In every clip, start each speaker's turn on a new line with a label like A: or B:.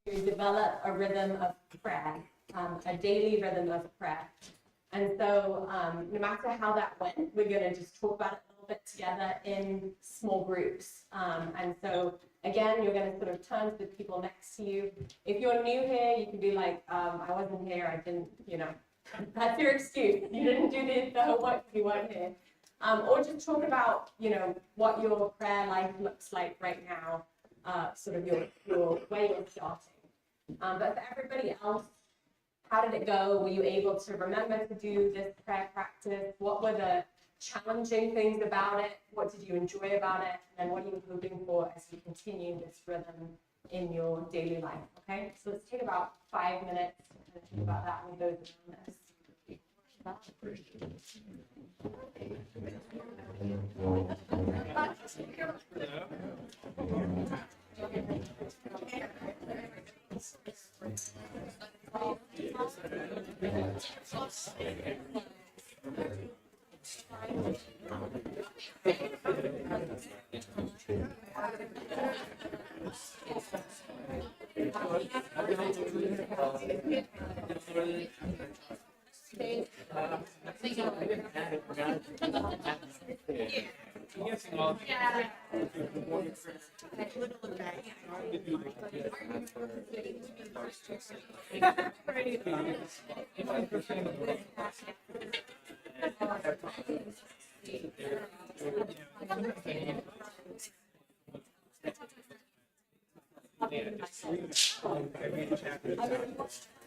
A: to develop a rhythm of prayer, a daily rhythm of prayer. And so no matter how that went, we're going to just talk about it a little bit together in small groups. And so again, you're going to sort of turn to the people next to you. If you're new here, you can be like, I wasn't here, I didn't, that's your excuse. You didn't do the homework, you weren't here. Or just talk about, what your prayer life looks like right now, sort of your way you're starting. But for everybody else, how did it go? Were you able to remember to do this prayer practice? What were the challenging things about it? What did you enjoy about it? And what are you hoping for as you continue this rhythm in your daily life? Okay, so let's take about 5 minutes and think about that with those around us.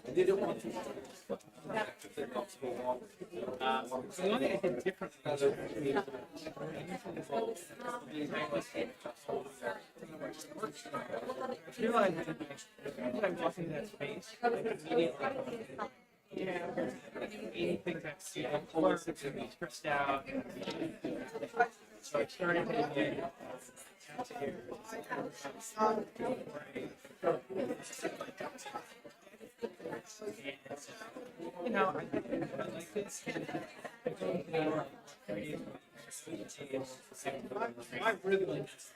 B: I didn't want to. So the only thing I did differently was I realized that I walked into that space, immediately, anything that's alert, stressed out. So I started taking I like this. I really like this.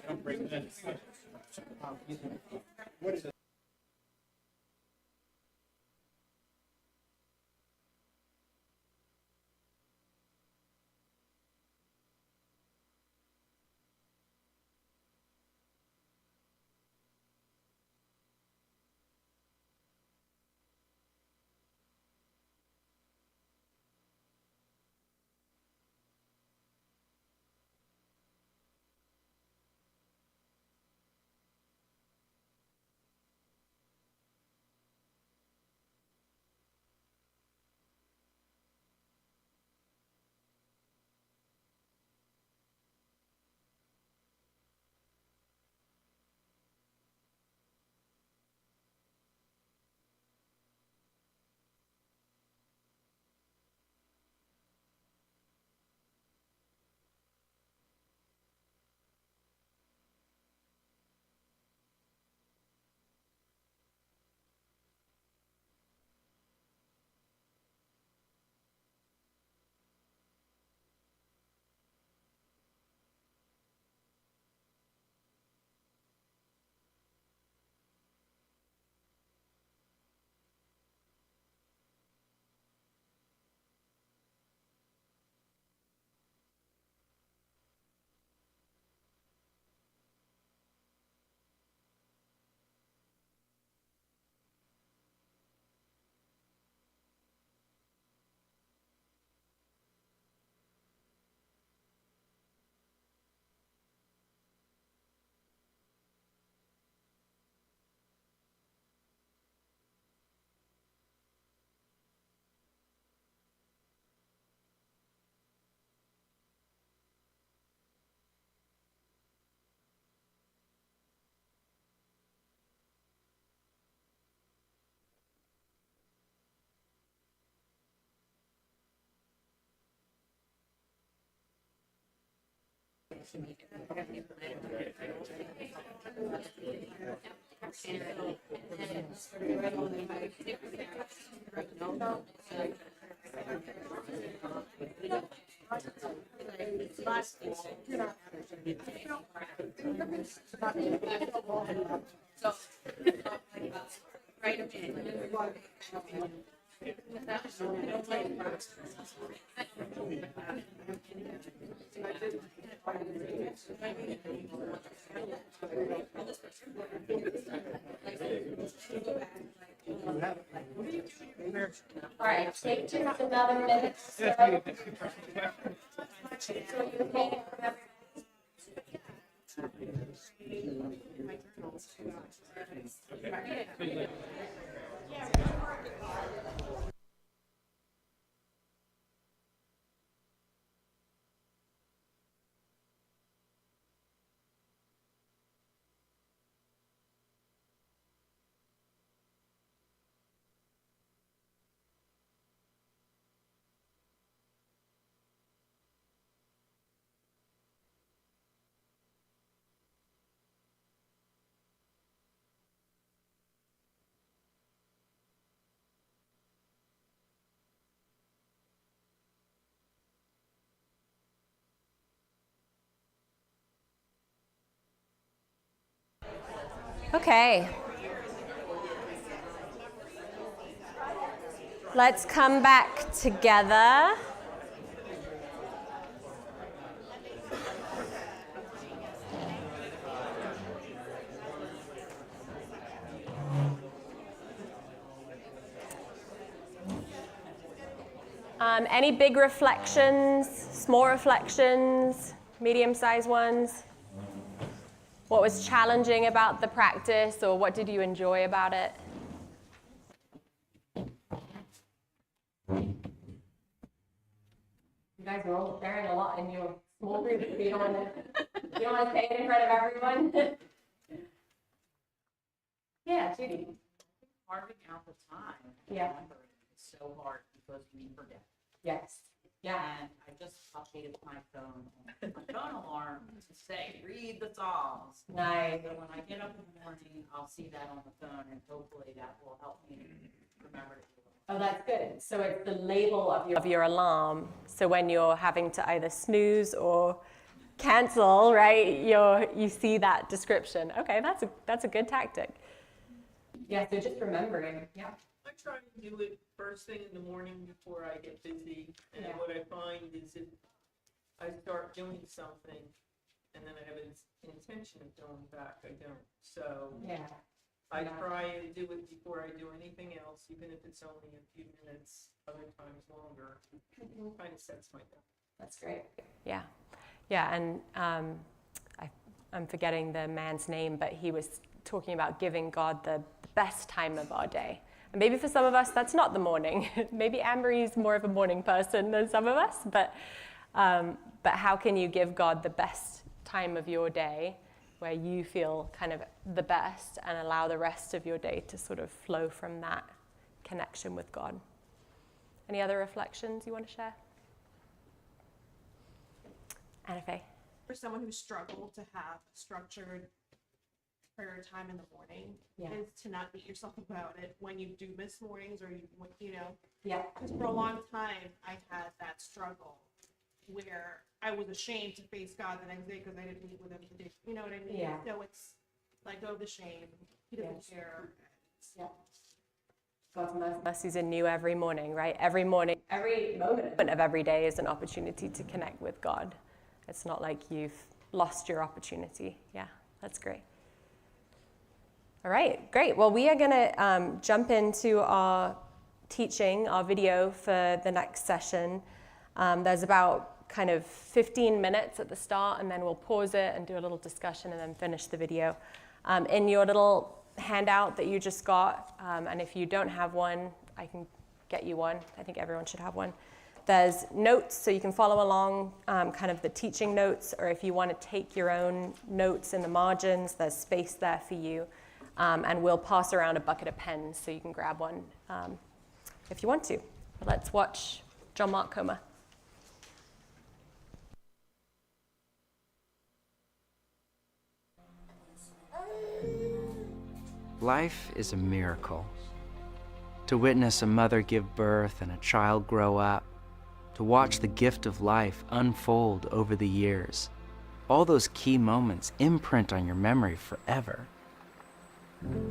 B: Don't bring that. What is it?
A: All right, take just another minute. So, okay. Let's come back together. Any big reflections, small reflections, medium-sized ones? What was challenging about the practice, or what did you enjoy about it? You guys are all sharing a lot in your small group. You don't want to say it in front of everyone. Yeah, Judy.
C: Carving out the time.
A: Yeah.
C: Remembering is so hard because we forget.
A: Yes. Yeah.
C: And I just updated my phone alarm to say, read the Psalms.
A: Nice.
C: So when I get up in the morning, I'll see that on the phone, and hopefully that will help me remember to do it.
A: Oh, that's good. So it's the label of your alarm. So when you're having to either snooze or cancel, right? You see that description. Okay, that's a good tactic. Yeah. So just remembering. Yeah.
B: I try to do it first thing in the morning before I get busy, and
A: Yeah.
B: what I find is if I start doing something and then I have an intention of going back, I don't. So
A: Yeah.
B: I
A: Yeah.
B: try and do it before I do anything else, even if it's only a few minutes, other times longer. It kind of sets my day.
A: That's great. Yeah. Yeah, and I'm forgetting the man's name, but he was talking about giving God the best time of our day. And maybe for some of us, that's not the morning. Maybe Anne-Marie's more of a morning person than some of us, but how can you give God the best time of your day where you feel kind of the best and allow the rest of your day to sort of flow from that connection with God? Any other reflections you want to share? Anna Faye?
D: For someone who struggled to have a structured prayer time in the morning,
A: Yeah.
D: and to not beat yourself about it when you do miss mornings, or you know,
A: Yeah.
D: because for a long time I had that struggle where I was ashamed to face God the next day because I didn't meet with him the day, you know what I mean?
A: Yeah.
D: So it's like, oh, the shame, he doesn't
A: Yes.
D: care.
A: Yeah. God's mercies are new every morning, right? Every morning, every moment of every day is an opportunity to connect with God. It's not like you've lost your opportunity. Yeah, that's great. All right, great. Well, we are going to jump into our teaching, our video for the next session. There's about kind of 15 minutes at the start, and then we'll pause it and do a little discussion and then finish the video. In your little handout that you just got, and if you don't have one, I can get you one. I think everyone should have one. There's notes, so you can follow along kind of the teaching notes, or if you want to take your own notes in the margins, there's space there for you. And we'll pass around a bucket of pens so you can grab one if you want to. Let's watch John Mark Comer.
E: Life is a miracle. To witness a mother give birth and a child grow up, to watch the gift of life unfold over the years, all those key moments imprint on your memory forever.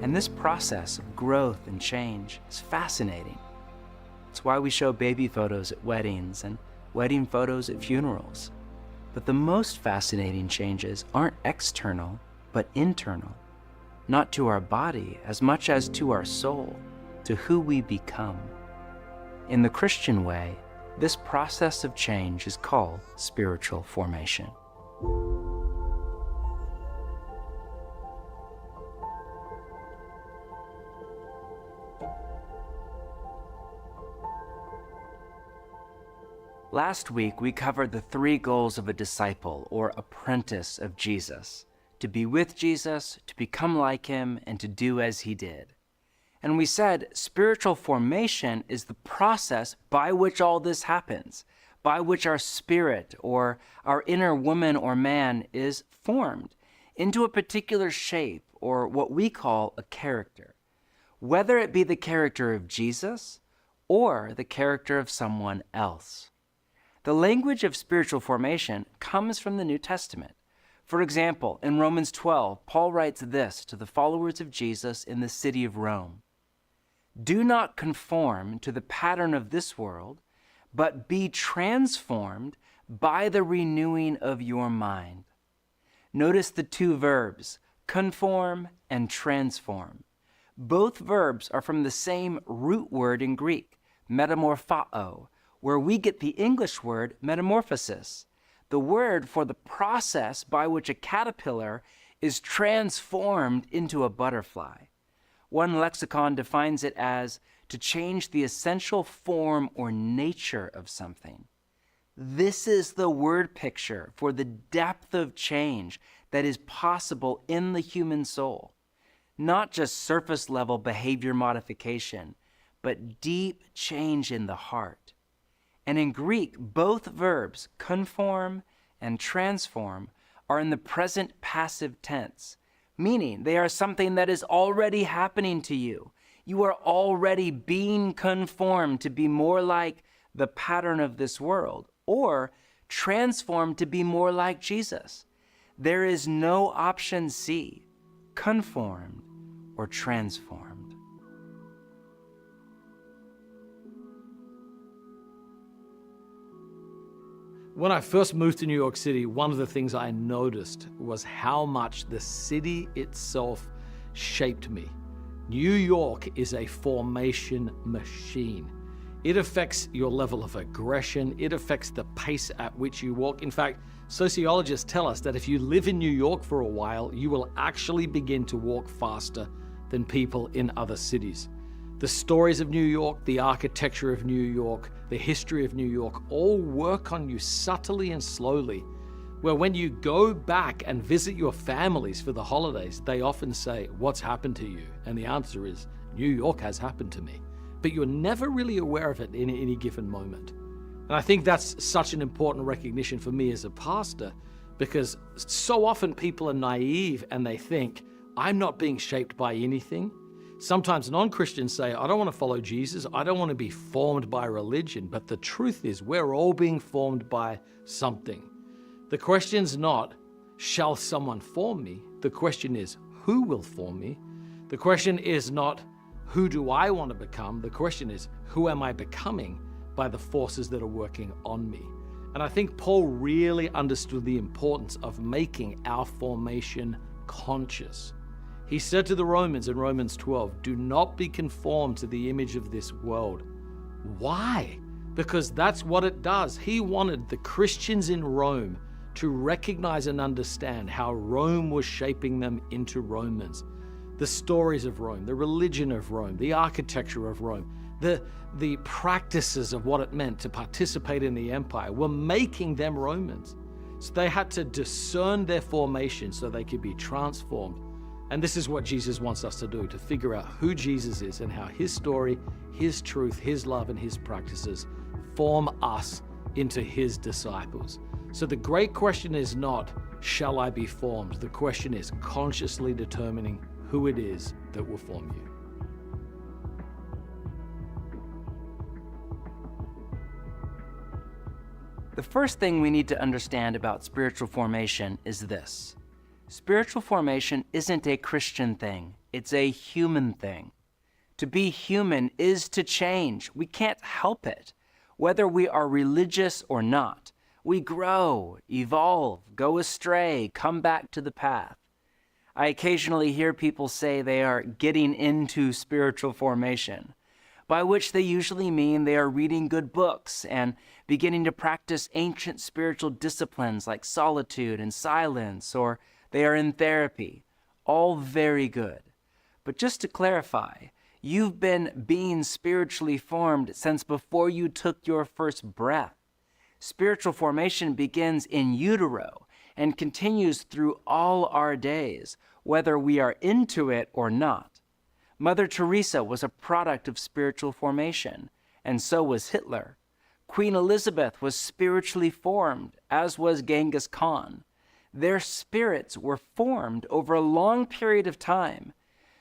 E: And this process of growth and change is fascinating. It's why we show baby photos at weddings and wedding photos at funerals. But the most fascinating changes aren't external, but internal. Not to our body as much as to our soul, to who we become. In the Christian way, this process of change is called spiritual formation. Last week, we covered the 3 goals of a disciple or apprentice of Jesus: to be with Jesus, to become like him, and to do as he did. And we said spiritual formation is the process by which all this happens, by which our spirit or our inner woman or man is formed into a particular shape or what we call a character, whether it be the character of Jesus or the character of someone else. The language of spiritual formation comes from the New Testament. For example, in Romans 12, Paul writes this to the followers of Jesus in the city of Rome: "Do not conform to the pattern of this world, but be transformed by the renewing of your mind." Notice the 2 verbs, conform and transform. Both verbs are from the same root word in Greek, metamorphao, where we get the English word metamorphosis, the word for the process by which a caterpillar is transformed into a butterfly. One lexicon defines it as to change the essential form or nature of something. This is the word picture for the depth of change that is possible in the human soul. Not just surface level behavior modification, but deep change in the heart. And in Greek, both verbs, conform and transform, are in the present passive tense, meaning they are something that is already happening to you. You are already being conformed to be more like the pattern of this world, or transformed to be more like Jesus. There is no option C, conformed or transformed.
F: When I first moved to New York City, one of the things I noticed was how much the city itself shaped me. New York is a formation machine. It affects your level of aggression. It affects the pace at which you walk. In fact, sociologists tell us that if you live in New York for a while, you will actually begin to walk faster than people in other cities. The stories of New York, the architecture of New York, the history of New York all work on you subtly and slowly, where when you go back and visit your families for the holidays, they often say, "What's happened to you?" And the answer is, "New York has happened to me." But you're never really aware of it in any given moment. And I think that's such an important recognition for me as a pastor, because so often people are naive and they think, I'm not being shaped by anything. Sometimes non-Christians say, I don't want to follow Jesus. I don't want to be formed by religion. But the truth is, we're all being formed by something. The question's not, shall someone form me? The question is, who will form me? The question is not, who do I want to become? The question is, who am I becoming by the forces that are working on me? And I think Paul really understood the importance of making our formation conscious. He said to the Romans in Romans 12, do not be conformed to the image of this world. Why? Because that's what it does. He wanted the Christians in Rome to recognize and understand how Rome was shaping them into Romans. The stories of Rome, the religion of Rome, the architecture of Rome, the practices of what it meant to participate in the empire were making them Romans. So they had to discern their formation so they could be transformed. And this is what Jesus wants us to do, to figure out who Jesus is and how his story, his truth, his love, and his practices form us into his disciples. So the great question is not, shall I be formed? The question is consciously determining who it is that will form you.
E: The first thing we need to understand about spiritual formation is this. Spiritual formation isn't a Christian thing, it's a human thing. To be human is to change. We can't help it. Whether we are religious or not, we grow, evolve, go astray, come back to the path. I occasionally hear people say they are getting into spiritual formation, by which they usually mean they are reading good books and beginning to practice ancient spiritual disciplines like solitude and silence, or they are in therapy. All very good. But just to clarify, you've been being spiritually formed since before you took your first breath. Spiritual formation begins in utero and continues through all our days, whether we are into it or not. Mother Teresa was a product of spiritual formation, and so was Hitler. Queen Elizabeth was spiritually formed, as was Genghis Khan. Their spirits were formed over a long period of time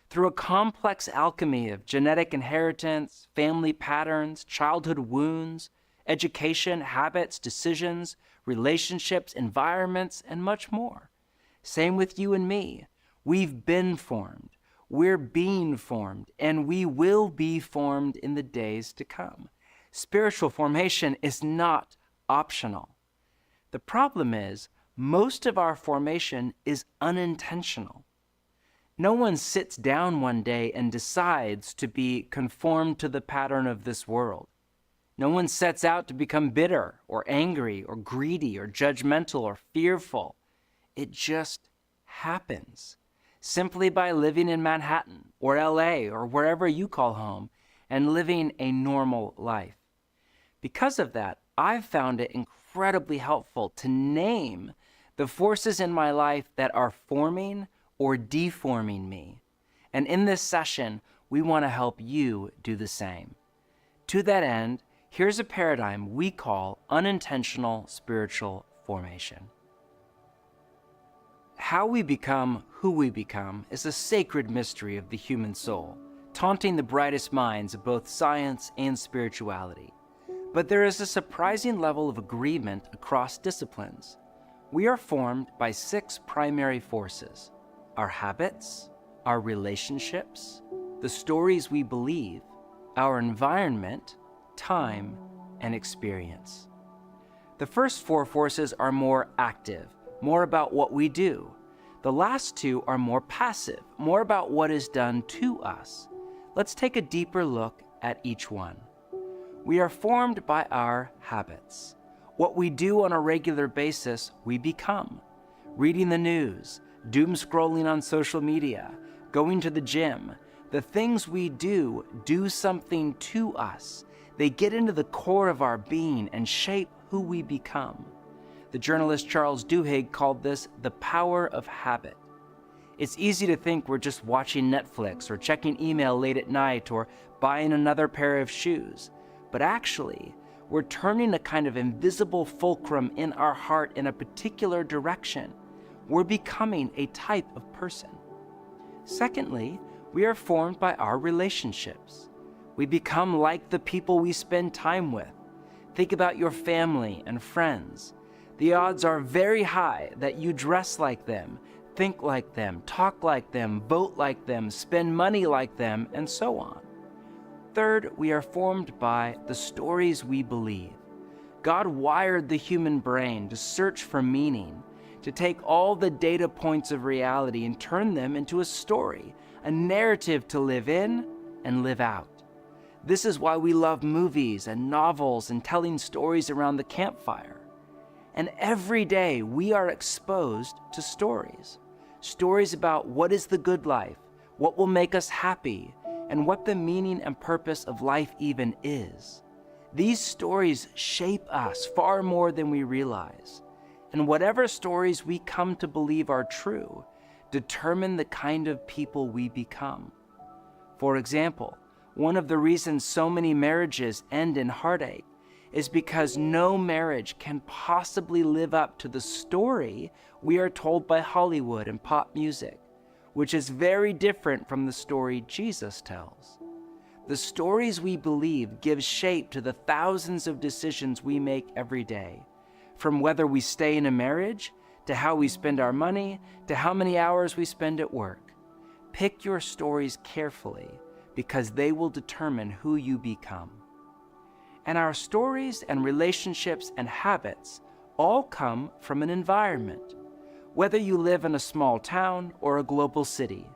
E: through a complex alchemy of genetic inheritance, family patterns, childhood wounds, education, habits, decisions, relationships, environments, and much more. Same with you and me. We've been formed. We're being formed, and we will be formed in the days to come. Spiritual formation is not optional. The problem is, most of our formation is unintentional. No one sits down one day and decides to be conformed to the pattern of this world. No one sets out to become bitter or angry or greedy or judgmental or fearful. It just happens. Simply by living in Manhattan or LA or wherever you call home and living a normal life. Because of that, I've found it incredibly helpful to name the forces in my life that are forming or deforming me. And in this session, we want to help you do the same. To that end, here's a paradigm we call unintentional spiritual formation. How we become who we become is a sacred mystery of the human soul, taunting the brightest minds of both science and spirituality. But there is a surprising level of agreement across disciplines. We are formed by 6 primary forces: our habits, our relationships, the stories we believe, our environment, time, and experience. The first 4 forces are more active, more about what we do. The last 2 are more passive, more about what is done to us. Let's take a deeper look at each one. We are formed by our habits. What we do on a regular basis, we become. Reading the news, doom scrolling on social media, going to the gym, the things we do something to us. They get into the core of our being and shape who we become. The journalist Charles Duhigg called this the power of habit. It's easy to think we're just watching Netflix or checking email late at night or buying another pair of shoes. But actually, we're turning a kind of invisible fulcrum in our heart in a particular direction. We're becoming a type of person. Secondly, we are formed by our relationships. We become like the people we spend time with. Think about your family and friends. The odds are very high that you dress like them, think like them, talk like them, vote like them, spend money like them, and so on. Third, we are formed by the stories we believe. God wired the human brain to search for meaning, to take all the data points of reality and turn them into a story, a narrative to live in and live out. This is why we love movies and novels and telling stories around the campfire. And every day we are exposed to stories. Stories about what is the good life, what will make us happy, and what the meaning and purpose of life even is. These stories shape us far more than we realize. And whatever stories we come to believe are true, determine the kind of people we become. For example, one of the reasons so many marriages end in heartache is because no marriage can possibly live up to the story we are told by Hollywood and pop music, which is very different from the story Jesus tells. The stories we believe give shape to the thousands of decisions we make every day, from whether we stay in a marriage, to how we spend our money, to how many hours we spend at work. Pick your stories carefully, because they will determine who you become. And our stories and relationships and habits all come from an environment. Whether you live in a small town or a global city,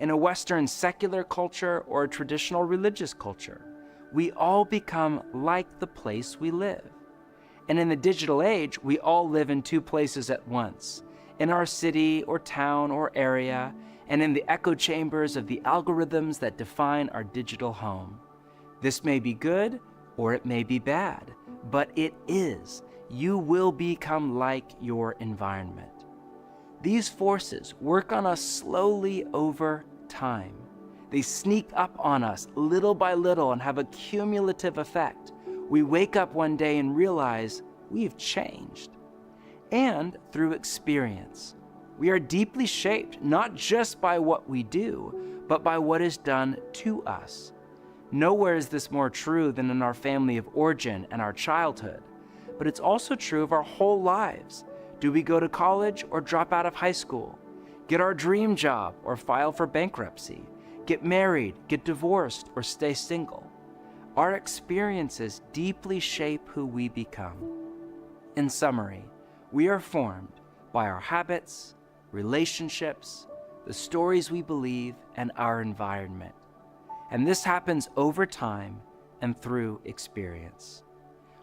E: in a Western secular culture or a traditional religious culture, we all become like the place we live. And in the digital age, we all live in two places at once, in our city or town or area, and in the echo chambers of the algorithms that define our digital home. This may be good or it may be bad, but it is. You will become like your environment. These forces work on us slowly over time. They sneak up on us little by little and have a cumulative effect. We wake up one day and realize we've changed. And through experience, we are deeply shaped not just by what we do, but by what is done to us. Nowhere is this more true than in our family of origin and our childhood, but it's also true of our whole lives. Do we go to college or drop out of high school? Get our dream job or file for bankruptcy? Get married, get divorced, or stay single? Our experiences deeply shape who we become. In summary, we are formed by our habits, relationships, the stories we believe, and our environment. And this happens over time and through experience.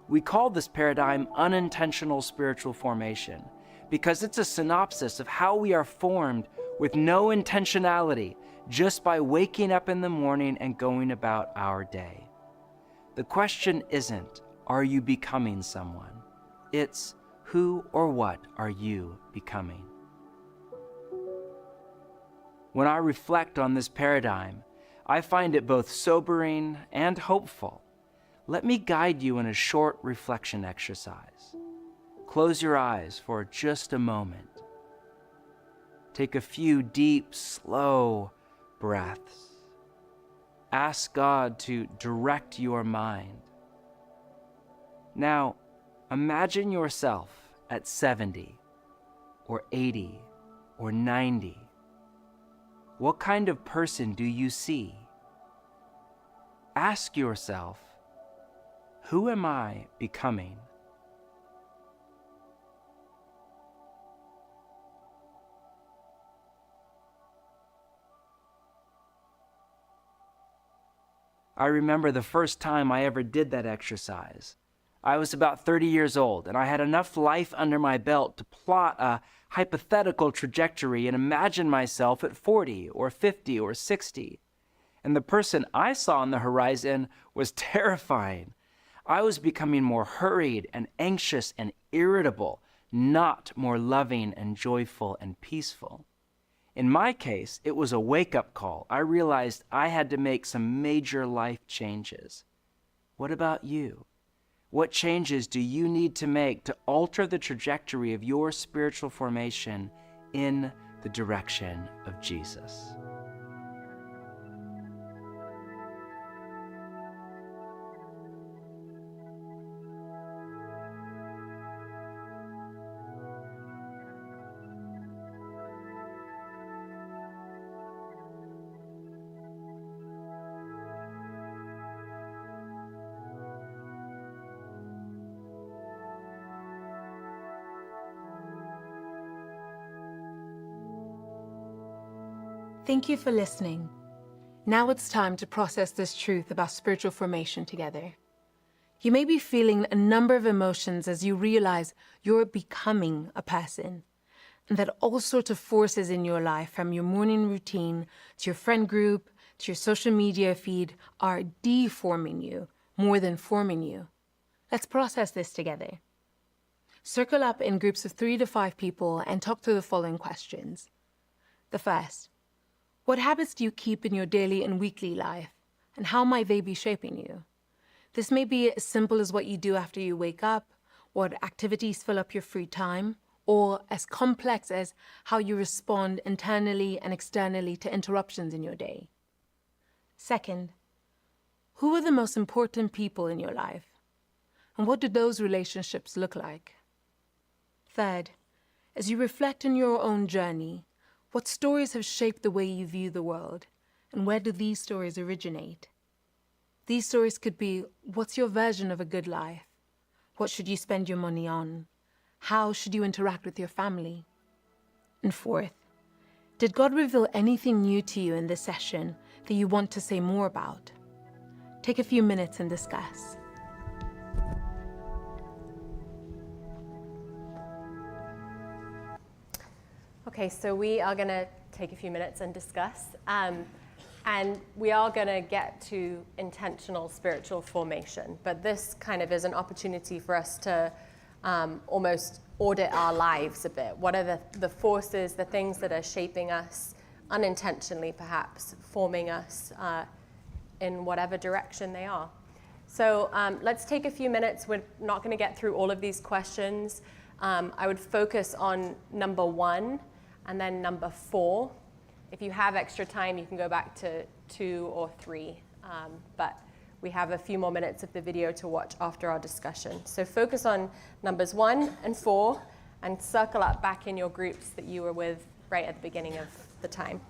E: We call this paradigm unintentional spiritual formation because it's a synopsis of how we are formed with no intentionality, just by waking up in the morning and going about our day. The question isn't, are you becoming someone? It's, who or what are you becoming? When I reflect on this paradigm, I find it both sobering and hopeful. Let me guide you in a short reflection exercise. Close your eyes for just a moment. Take a few deep, slow breaths. Ask God to direct your mind. Now, imagine yourself at 70 or 80 or 90. What kind of person do you see? Ask yourself, who am I becoming? I remember the first time I ever did that exercise. I was about 30 years old, and I had enough life under my belt to plot a hypothetical trajectory and imagine myself at 40 or 50 or 60. And the person I saw on the horizon was terrifying. I was becoming more hurried and anxious and irritable, not more loving and joyful and peaceful. In my case, it was a wake-up call. I realized I had to make some major life changes. What about you? What changes do you need to make to alter the trajectory of your spiritual formation in the direction of Jesus?
G: Thank you for listening. Now it's time to process this truth about spiritual formation together. You may be feeling a number of emotions as you realize you're becoming a person, and that all sorts of forces in your life, from your morning routine to your friend group to your social media feed, are deforming you more than forming you. Let's process this together. Circle up in groups of 3 to 5 people and talk through the following questions. The first, what habits do you keep in your daily and weekly life, and how might they be shaping you? This may be as simple as what you do after you wake up, what activities fill up your free time, or as complex as how you respond internally and externally to interruptions in your day. Second, who are the most important people in your life, and what do those relationships look like? Third, as you reflect on your own journey, what stories have shaped the way you view the world, and where do these stories originate? These stories could be, what's your version of a good life? What should you spend your money on? How should you interact with your family? And fourth, did God reveal anything new to you in this session that you want to say more about? Take a few minutes and discuss.
A: Okay, so we are going to take a few minutes and discuss. And we are going to get to intentional spiritual formation. But this kind of is an opportunity for us to almost audit our lives a bit. What are the forces, the things that are shaping us, unintentionally perhaps, forming us in whatever direction they are? So let's take a few minutes. We're not going to get through all of these questions. I would focus on number 1 and then number 4. If you have extra time, you can go back to 2 or 3. But we have a few more minutes of the video to watch after our discussion. So focus on numbers 1 and 4 and circle up back in your groups that you were with right at the beginning of the time.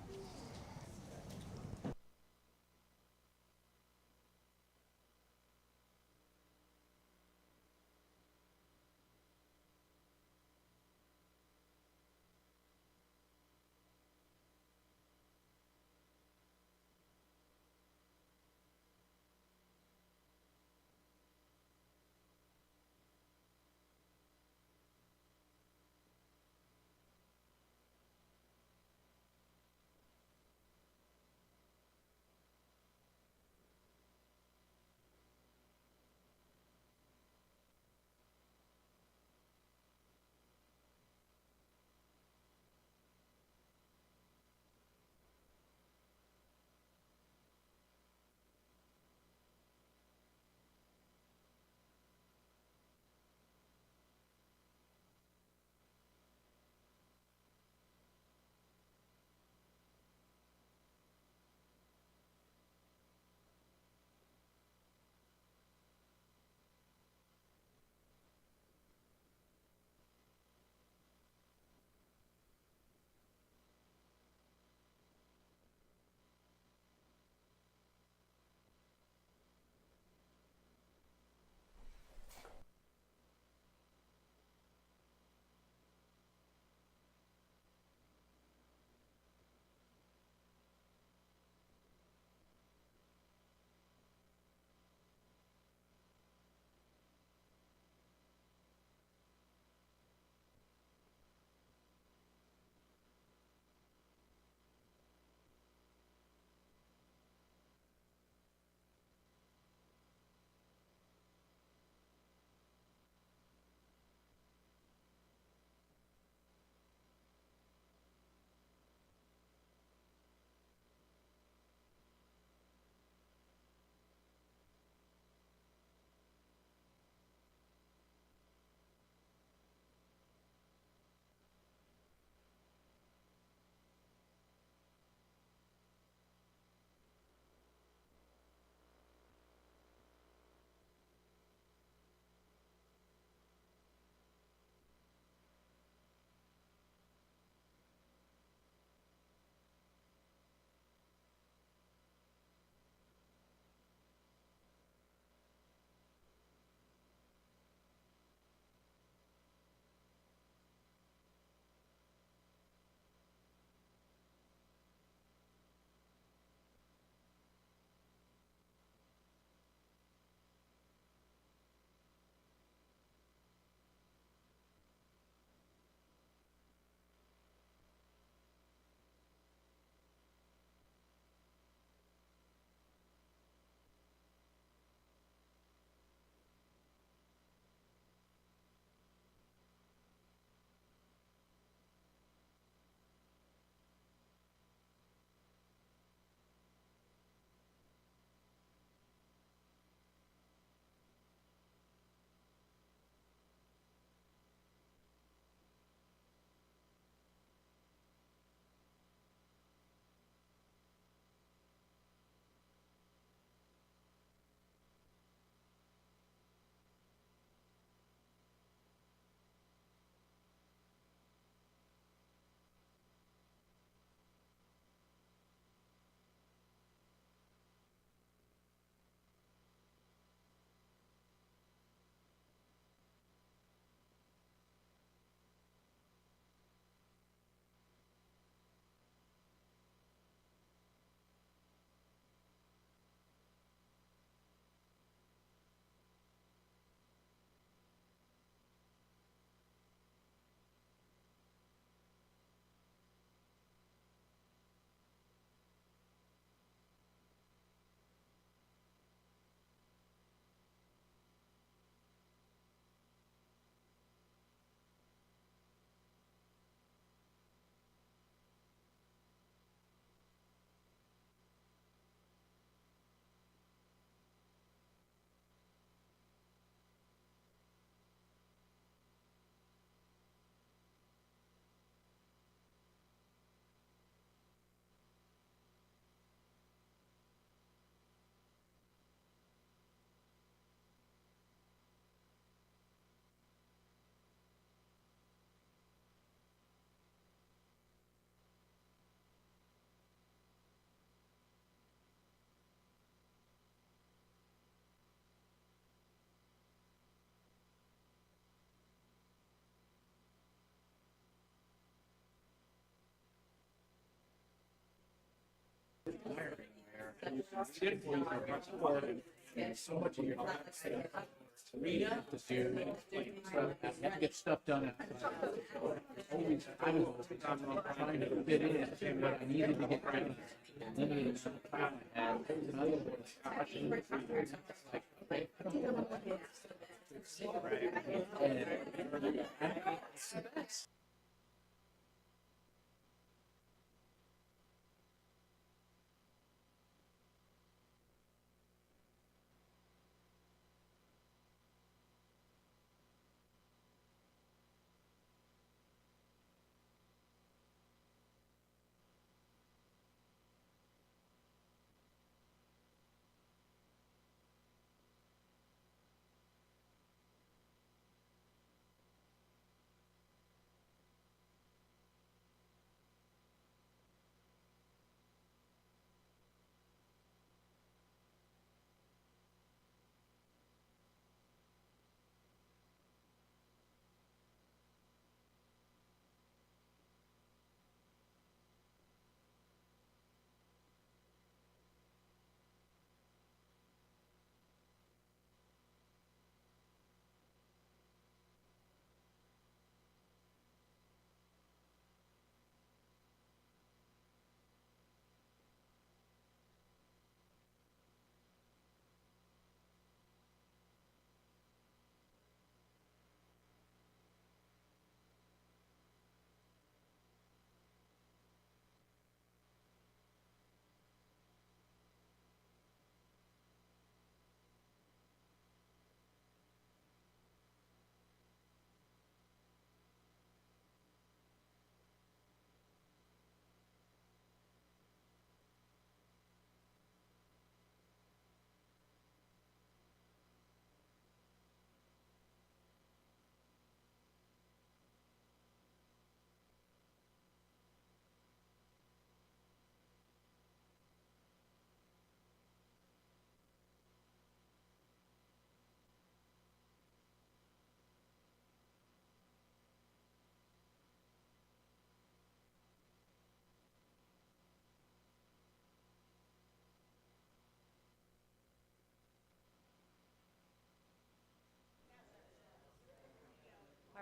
H: So much of your life to read up to do, have to get stuff done. Always, I was trying to fit in what I needed to get done. Limited amount of time I had. In other words, gosh, like, okay, I don't know what to do.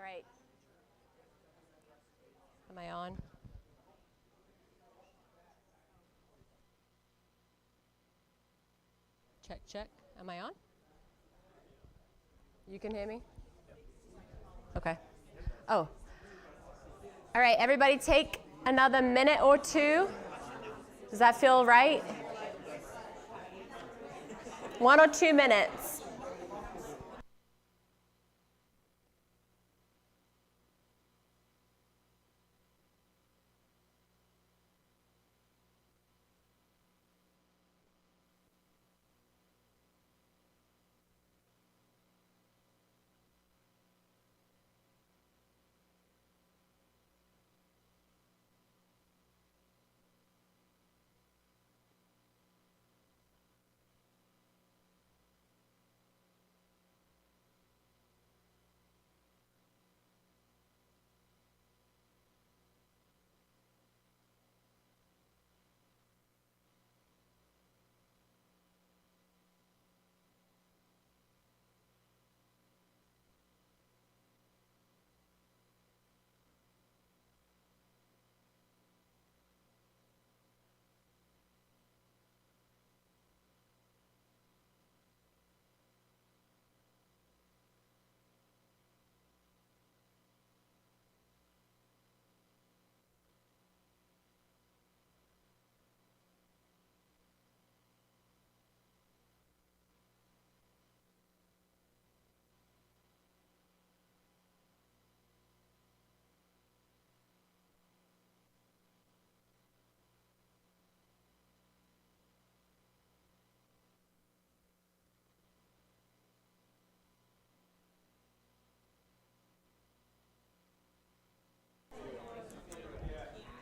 A: All right. Am I on? Check, check. Am I on? You can hear me? Okay. Oh. All right, everybody take another minute or two. Does that feel right? 1 or 2 minutes.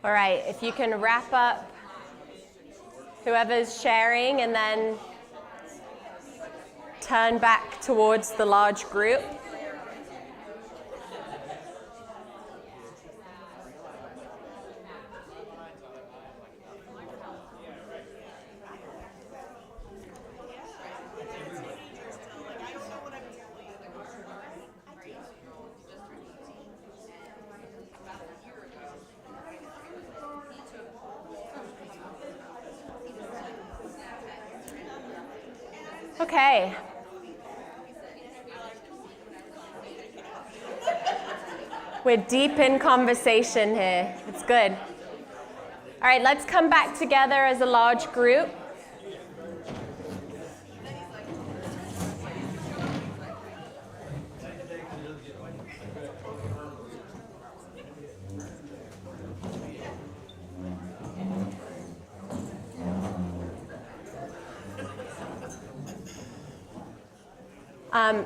A: All right, if you can wrap up whoever's sharing and then turn back towards the large group. okay. We're deep in conversation here. It's good. All right, let's come back together as a large group.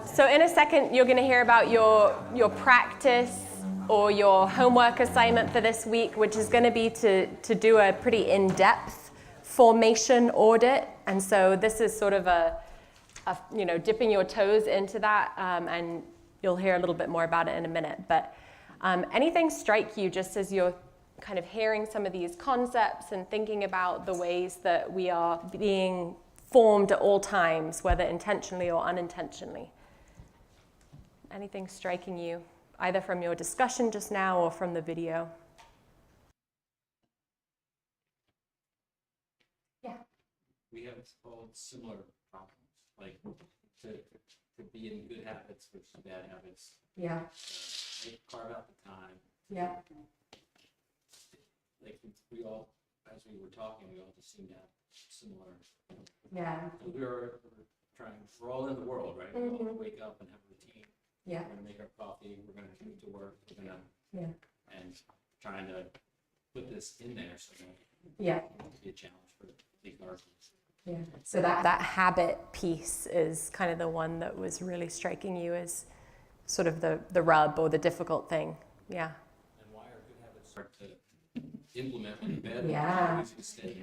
A: So in a second, you're going to hear about your practice or your homework assignment for this week, which is going to be to do a pretty in-depth formation audit. And so this is sort of a dipping your toes into that, and you'll hear a little bit more about it in a minute. But anything strike you just as you're kind of hearing some of these concepts and thinking about the ways that we are being formed at all times, whether intentionally or unintentionally? Anything striking you, either from your discussion just now or from the video? Yeah.
I: We have all similar problems, like to be in good habits versus bad habits.
A: Yeah.
I: Carve out the time.
A: Yeah.
I: Like we all, as we were talking, we all just seem to have similar.
A: Yeah.
I: We're trying. We're all in the world, right? We all wake up and have a routine.
A: Yeah.
I: We're gonna make our coffee. We're gonna commute to work. We're gonna and trying to put this in there so that it be a challenge for these artists.
A: Yeah. So that habit piece is kind of the one that was really striking you as sort of the rub or the difficult thing. Yeah.
I: And why are good habits hard to implement when bad
A: Yeah.
I: to stay?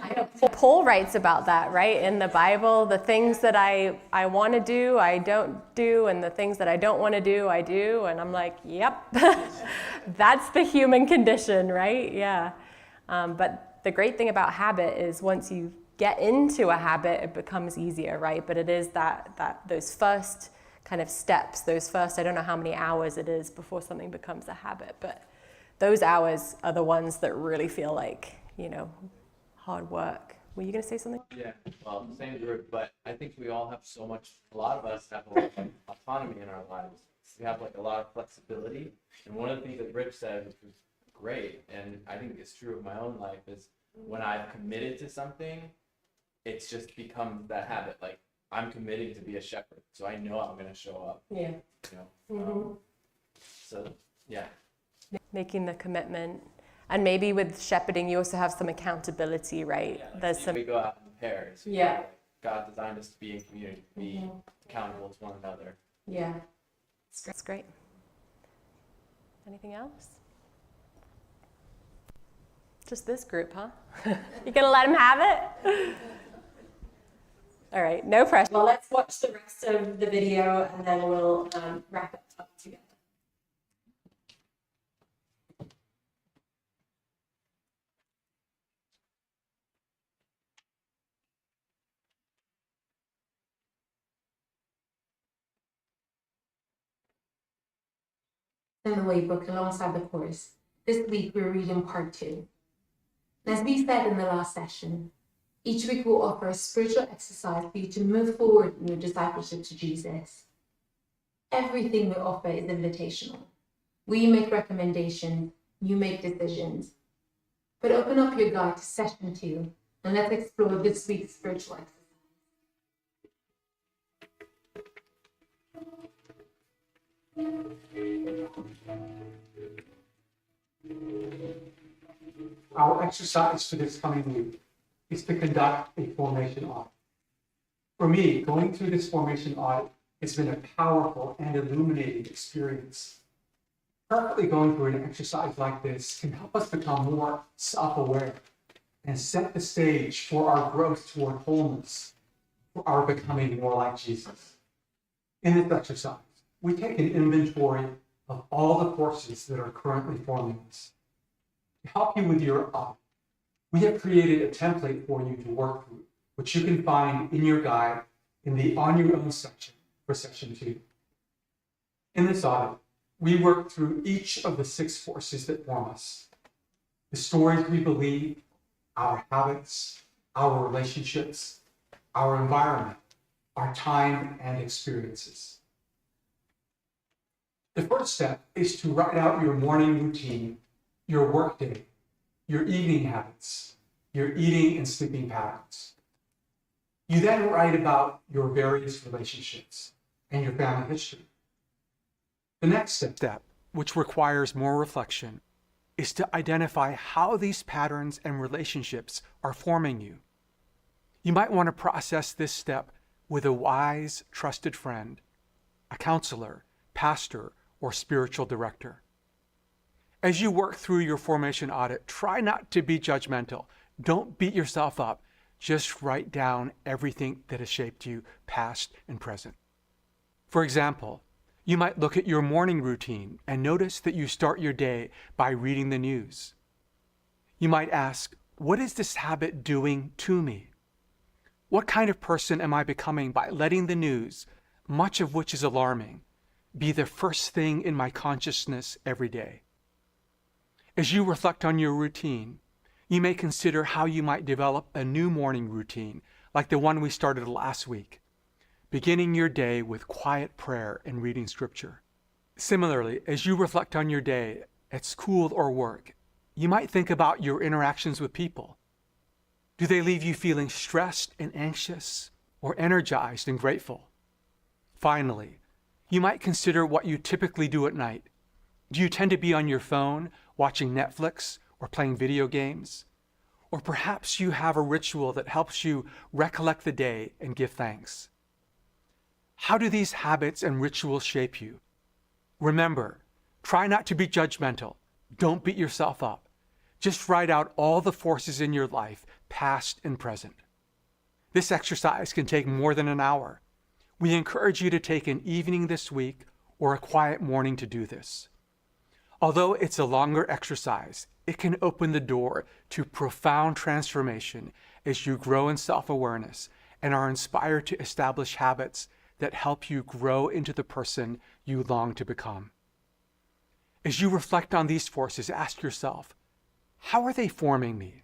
A: I know Paul writes about that, right? In the Bible, the things that I want to do, I don't do, and the things that I don't want to do, I do. And I'm like, yep, that's the human condition, right? Yeah. But the great thing about habit is once you get into a habit, it becomes easier, right? But it is that those first kind of steps, those first, I don't know how many hours it is before something becomes a habit, but those hours are the ones that really feel like, hard work. Were you going to say something?
J: Yeah, well, same group, but I think we all have so much, a lot of us have a lot of autonomy in our lives. We have like a lot of flexibility. And one of the things that Rich said, which was great, and I think it's true of my own life, is when I've committed to something, it's just become that habit. Like I'm committing to be a shepherd, so I know I'm going to show up.
A: Yeah.
J: So, yeah.
A: Making the commitment. And maybe with shepherding, you also have some accountability, right?
J: Yeah,
A: There's some.
J: We go out in pairs.
A: Yeah.
J: God designed us to be in community, to be accountable to one another.
A: Yeah. That's great. Anything else? Just this group, huh? You're going to let them have it? All right, no pressure. Well, let's watch the rest of the video and then we'll wrap it up together.
G: In the way book alongside the course. This week we're reading part 2. As we said in the last session, each week we'll offer a spiritual exercise for you to move forward in your discipleship to Jesus. Everything we offer is invitational. We make recommendations, you make decisions. But open up your guide to session 2 and let's explore this week's spiritual exercise.
K: Our exercise for this coming week is to conduct a formation audit. For me, going through this formation audit has been a powerful and illuminating experience. Practically going through an exercise like this can help us become more self-aware and set the stage for our growth toward wholeness, for our becoming more like Jesus. In this exercise, we take an inventory of all the forces that are currently forming us. To help you with your audit, we have created a template for you to work through, which you can find in your guide in the On Your Own section for session 2. In this audit, we work through each of the 6 forces that form us: the stories we believe, our habits, our relationships, our environment, our time and experiences. The first step is to write out your morning routine, your workday, your evening habits, your eating and sleeping patterns. You then write about your various relationships and your family history. The next step, which requires more reflection, is to identify how these patterns and relationships are forming you. You might want to process this step with a wise, trusted friend, a counselor, pastor, or spiritual director. As you work through your formation audit, try not to be judgmental. Don't beat yourself up. Just write down everything that has shaped you, past and present. For example, you might look at your morning routine and notice that you start your day by reading the news. You might ask, what is this habit doing to me? What kind of person am I becoming by letting the news, much of which is alarming, be the first thing in my consciousness every day? As you reflect on your routine, you may consider how you might develop a new morning routine, like the one we started last week, beginning your day with quiet prayer and reading scripture. Similarly, as you reflect on your day at school or work, you might think about your interactions with people. Do they leave you feeling stressed and anxious, or energized and grateful? Finally, you might consider what you typically do at night. Do you tend to be on your phone, watching Netflix, or playing video games? Or perhaps you have a ritual that helps you recollect the day and give thanks. How do these habits and rituals shape you? Remember, try not to be judgmental. Don't beat yourself up. Just write out all the forces in your life, past and present. This exercise can take more than an hour. We encourage you to take an evening this week or a quiet morning to do this. Although it's a longer exercise, it can open the door to profound transformation as you grow in self-awareness and are inspired to establish habits that help you grow into the person you long to become. As you reflect on these forces, ask yourself, how are they forming me?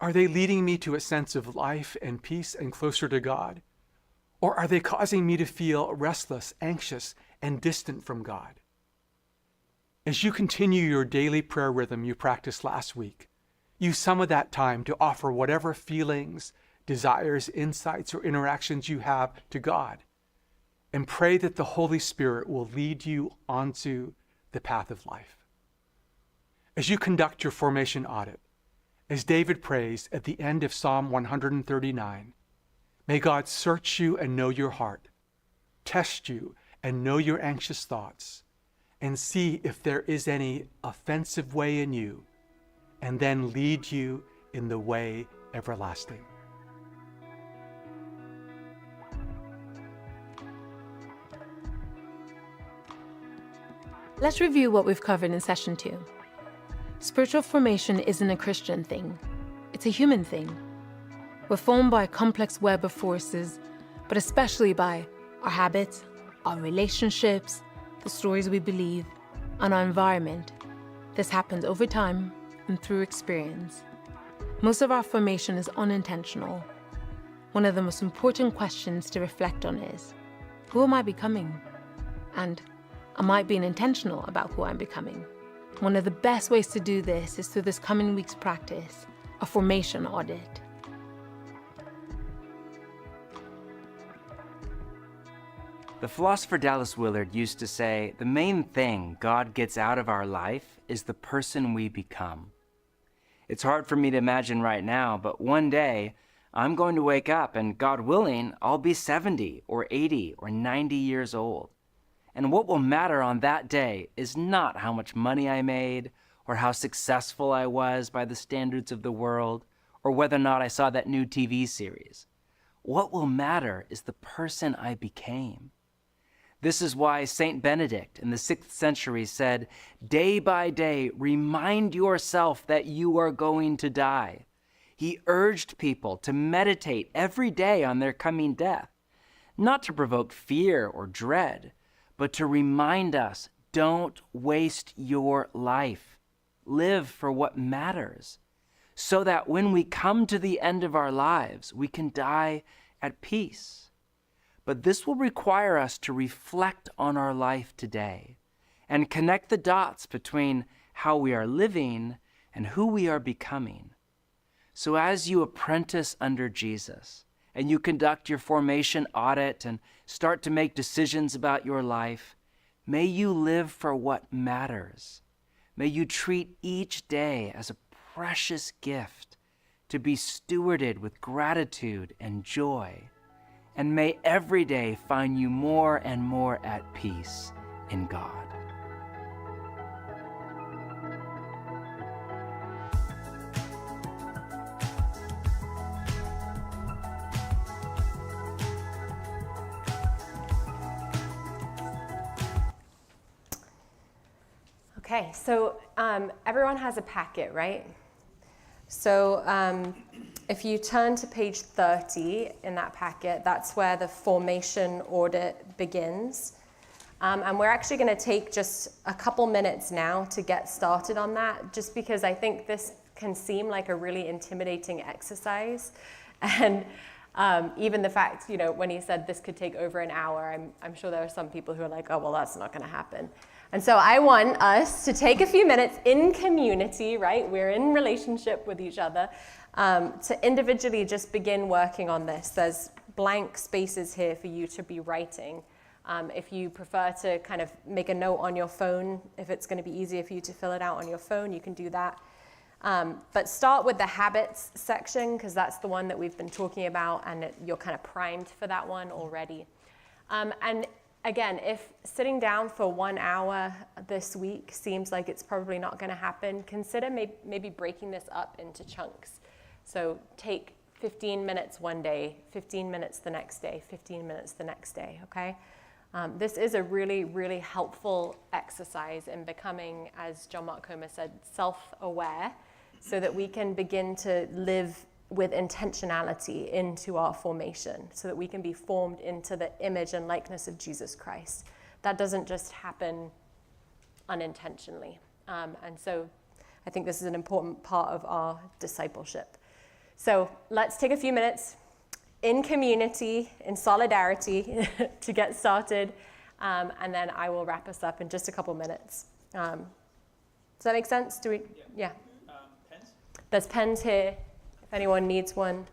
K: Are they leading me to a sense of life and peace and closer to God? Or are they causing me to feel restless, anxious, and distant from God? As you continue your daily prayer rhythm you practiced last week, use some of that time to offer whatever feelings, desires, insights, or interactions you have to God, and pray that the Holy Spirit will lead you onto the path of life. As you conduct your formation audit, as David prays at the end of Psalm 139, may God search you and know your heart, test you and know your anxious thoughts, and see if there is any offensive way in you, and then lead you in the way everlasting.
G: Let's review what we've covered in session 2. Spiritual formation isn't a Christian thing. It's a human thing. We're formed by a complex web of forces, but especially by our habits, our relationships, the stories we believe, and our environment. This happens over time and through experience. Most of our formation is unintentional. One of the most important questions to reflect on is, who am I becoming? And am I being intentional about who I'm becoming? One of the best ways to do this is through this coming week's practice, a formation audit.
E: The philosopher Dallas Willard used to say, the main thing God gets out of our life is the person we become. It's hard for me to imagine right now, but one day I'm going to wake up and, God willing, I'll be 70 or 80 or 90 years old. And what will matter on that day is not how much money I made or how successful I was by the standards of the world or whether or not I saw that new TV series. What will matter is the person I became. This is why Saint Benedict in the 6th century said, day by day, remind yourself that you are going to die. He urged people to meditate every day on their coming death, not to provoke fear or dread, but to remind us, don't waste your life. Live for what matters, so that when we come to the end of our lives, we can die at peace. but this will require us to reflect on our life today and connect the dots between how we are living and who we are becoming. So as you apprentice under Jesus and you conduct your formation audit and start to make decisions about your life, may you live for what matters. May you treat each day as a precious gift to be stewarded with gratitude and joy. And may every day find you more and more at peace in God.
A: Okay, so everyone has a packet, right? So if you turn to page 30 in that packet, that's where the formation audit begins. And we're actually going to take just a couple minutes now to get started on that, just because I think this can seem like a really intimidating exercise. And even the fact, when he said this could take over an hour, I'm sure there are some people who are like, oh, well, that's not going to happen. And so I want us to take a few minutes in community, right? We're in relationship with each other, to individually just begin working on this. There's blank spaces here for you to be writing. If you prefer to kind of make a note on your phone, if it's going to be easier for you to fill it out on your phone, you can do that. But start with the habits section, because that's the one that we've been talking about, and you're kind of primed for that one already. And again, if sitting down for 1 hour this week seems like it's probably not going to happen, consider maybe breaking this up into chunks. So take 15 minutes one day, 15 minutes the next day, 15 minutes the next day, okay? This is a really, really helpful exercise in becoming, as John Mark Comer said, self-aware, so that we can begin to live with intentionality into our formation, so that we can be formed into the image and likeness of Jesus Christ. That doesn't just happen unintentionally. And so I think this is an important part of our discipleship. So let's take a few minutes in community, in solidarity, to get started, and then I will wrap us up in just a couple minutes. Does that make sense? Yeah.
L: Pens?
A: There's pens here, if anyone needs one.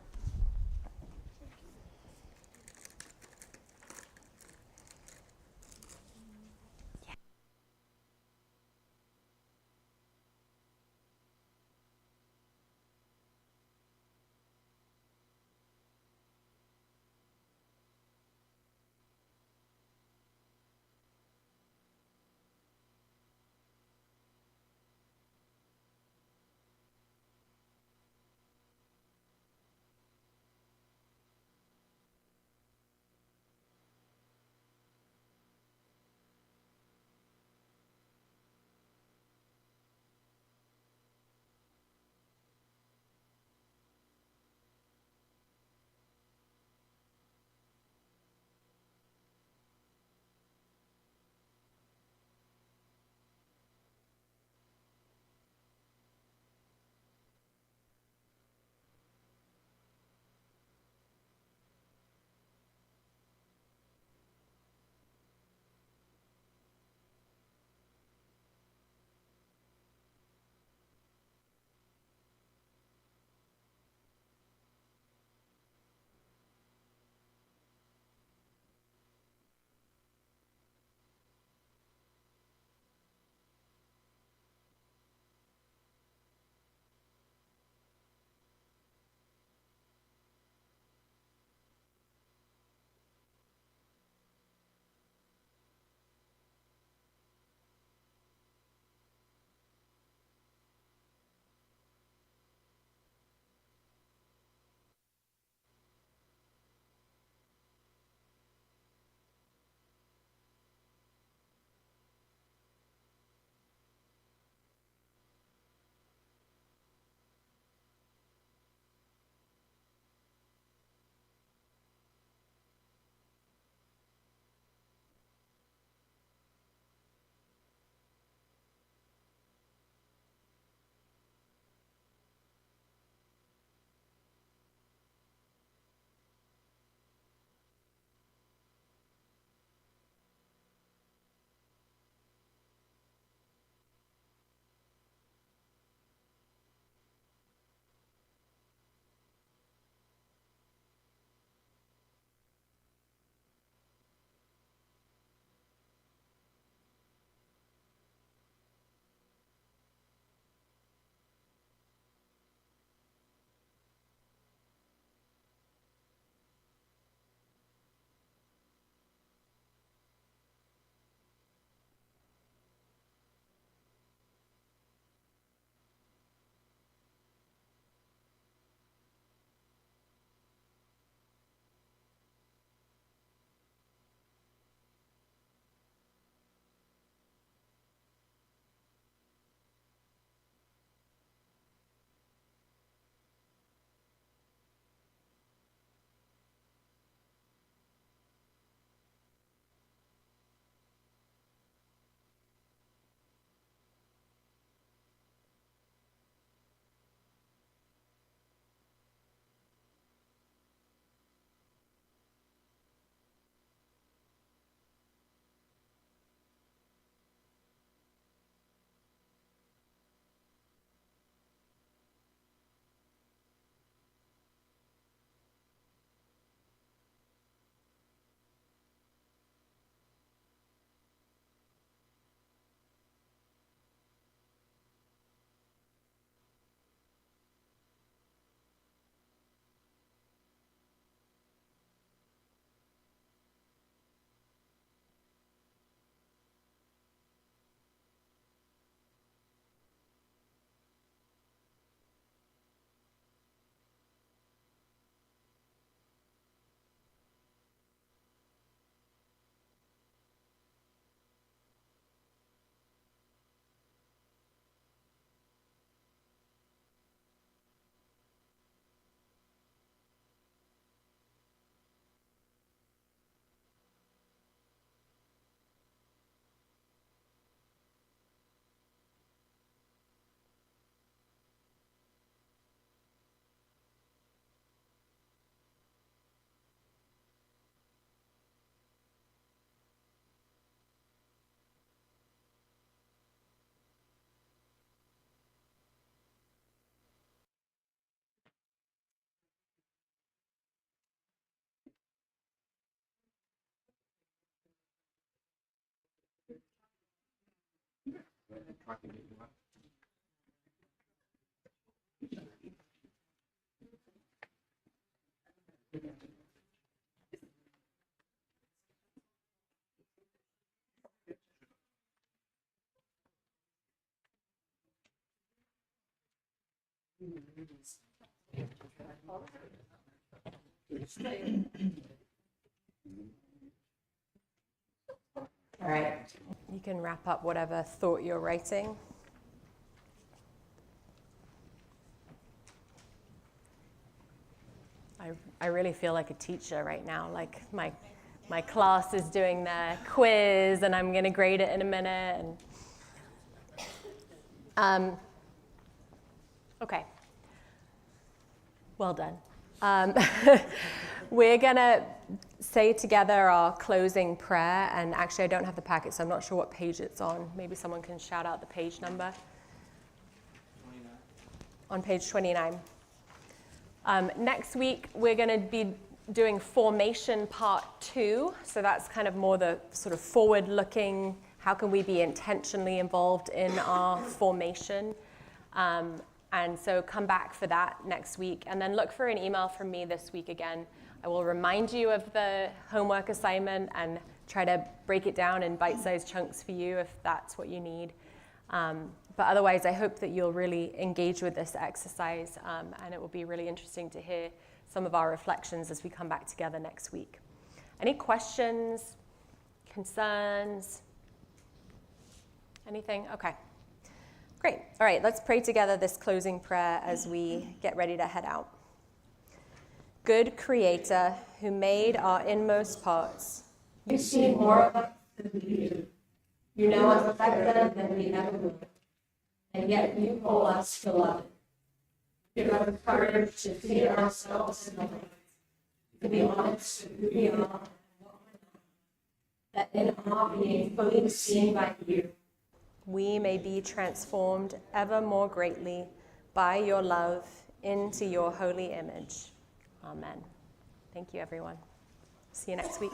H: truck and get you up.
A: All right. You can wrap up whatever thought you're writing. I really feel like a teacher right now. Like my class is doing their quiz, and I'm going to grade it in a minute. And okay. Well done. We're going to say together our closing prayer. And actually, I don't have the packet, so I'm not sure what page it's on. Maybe someone can shout out the page number.
J: 29.
A: On page 29. Next week, we're going to be doing formation part 2. So that's kind of more the sort of forward-looking, how can we be intentionally involved in our formation? And so come back for that next week. And then look for an email from me this week again. I will remind you of the homework assignment and try to break it down in bite-sized chunks for you if that's what you need. But otherwise, I hope that you'll really engage with this exercise, and it will be really interesting to hear some of our reflections as we come back together next week. Any questions, concerns, anything? Okay. Great. All right, let's pray together this closing prayer as we get ready to head out. Good Creator, who made our inmost parts, you see more of us than we do. You know us better than we ever would, and yet you call us beloved. Give us courage to see ourselves in the light, to be honest with who we are and what we're not, that in our being fully seen by you, we may be transformed ever more greatly by your love into your holy image. Amen. Thank you, everyone. See you next week.